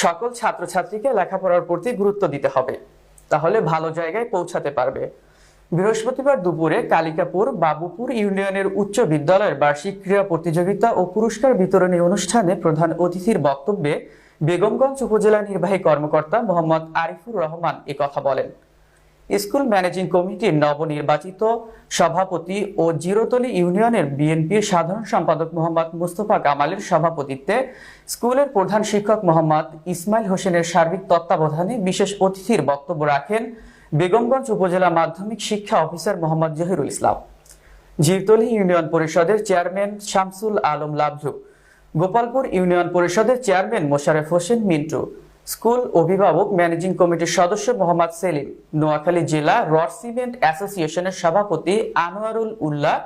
সকল ছাত্রছাত্রীকে লেখাপড়ার প্রতি গুরুত্ব দিতে হবে, তাহলে ভালো জায়গায় পৌঁছাতে পারবে। বৃহস্পতিবার দুপুরে কালিকাপুর বাবুপুর ইউনিয়নের উচ্চ বিদ্যালয়ের বার্ষিক ক্রীড়া প্রতিযোগিতা ও পুরস্কার বিতরণী অনুষ্ঠানে প্রধান অতিথির বক্তব্যে বেগমগঞ্জ উপজেলা নির্বাহী কর্মকর্তা মোহাম্মদ আরিফুর রহমান কথা বলেন। স্কুল ম্যানেজিং কমিটির নবনির্বাচিত সভাপতি ও জিরোতলী ইউনিয়নের বিএনপির সাধারণ সম্পাদক মোহাম্মদ মুস্তফা কামালের সভাপতিত্বে স্কুলের প্রধান শিক্ষক মোহাম্মদ ইসমাইল হোসেনের সার্বিক তত্ত্বাবধানে বিশেষ অতিথির বক্তব্য রাখেন বেগমগঞ্জ উপজেলা মাধ্যমিক শিক্ষা অফিসার মোহাম্মদ জহিরুল ইসলাম, জিরোতলী ইউনিয়ন পরিষদের চেয়ারম্যান শামসুল আলম লাভলু, গোপালপুর ইউনিয়ন পরিষদের চেয়ারম্যান মোশারেফ হোসেন মিন্টু, স্কুল অভিভাবক ম্যানেজিং কমিটির সদস্য মোহাম্মদ সেলিম, নোয়াখালী জেলা রড সিমেন্ট অ্যাসোসিয়েশনের সভাপতি আনোয়ারুল উল্লাহ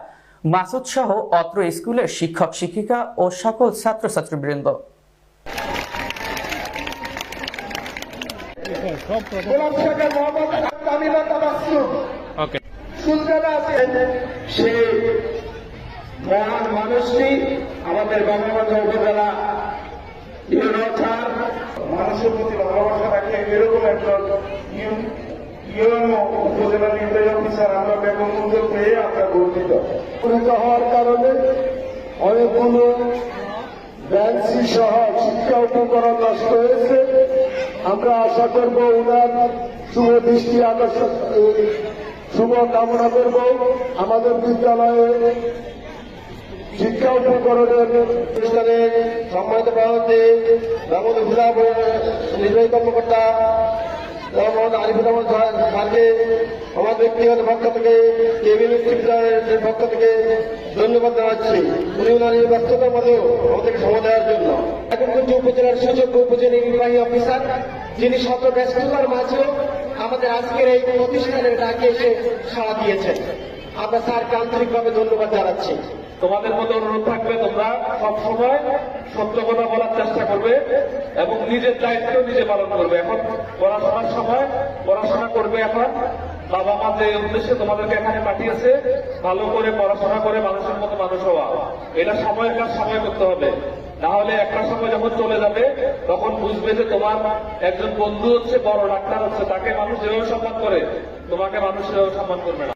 মাসুদ সহ অত্র স্কুলের শিক্ষক শিক্ষিকা ও সকল ছাত্রছাত্রীবৃন্দ। মহান মানুষটি আমাদের বেগমগঞ্জ উপজেলা মানুষের প্রতি ভালোবাসা রাখে এরকম একজন উপজেলা নির্বাহী অফিসার আমরা বেগমগঞ্জ পেয়ে আমরা গর্বিত হওয়ার কারণে অনেকগুলো ব্যাংসি সহ শিক্ষা উপকরণ নষ্ট হয়েছে। আমরা আশা করব ওনার শুভ দৃষ্টি আকর্ষণ শুভ কামনা করব আমাদের বিদ্যালয়ে শিক্ষা উপকরণের অনুষ্ঠানে সম্মানিত সভাপতি রামদ জেলা নির্বাহী কর্মকর্তা মোহাম্মদ আরিফুর রহমান স্যারকে আমার ব্যক্তিগত পক্ষ থেকে কেবিনেট সেক্রেটারির পক্ষ থেকে ধন্যবাদ জানাচ্ছি। উনি ওনার এই ব্যস্ততার মধ্যেও আমাদেরকে সময় দেওয়ার জন্য। বেগমগঞ্জ উপজেলার সুযোগ্য উপজেলা নির্বাহী অফিসার যিনি শত ব্যস্ততার মাঝেও আমাদের আজকের এই প্রতিষ্ঠানের ডাকে এসে সাড়া দিয়েছেন, আমরা স্যারকে আন্তরিকভাবে ধন্যবাদ জানাচ্ছি। তোমাদের মতো অনুরোধ থাকবে তোমরা সবসময় সত্য কথা বলার চেষ্টা করবে এবং নিজের দায়িত্ব নিজে পালন করবে। এখন পড়াশোনার সময় পড়াশোনা করবে। এখন বাবা মা যে উদ্দেশ্যে তোমাদেরকে এখানে পাঠিয়েছে ভালো করে পড়াশোনা করে মানুষের মতো মানুষ হওয়া, এটা সময়ের কাজ সময় করতে হবে। তাহলে একটা সময় যখন চলে যাবে তখন বুঝবে যে তোমার একজন বন্ধু হচ্ছে বড় ডাক্তার হচ্ছে, তাকে মানুষ যেভাবে সম্মান করে তোমাকে মানুষ সেভাবে সম্মান করবে না।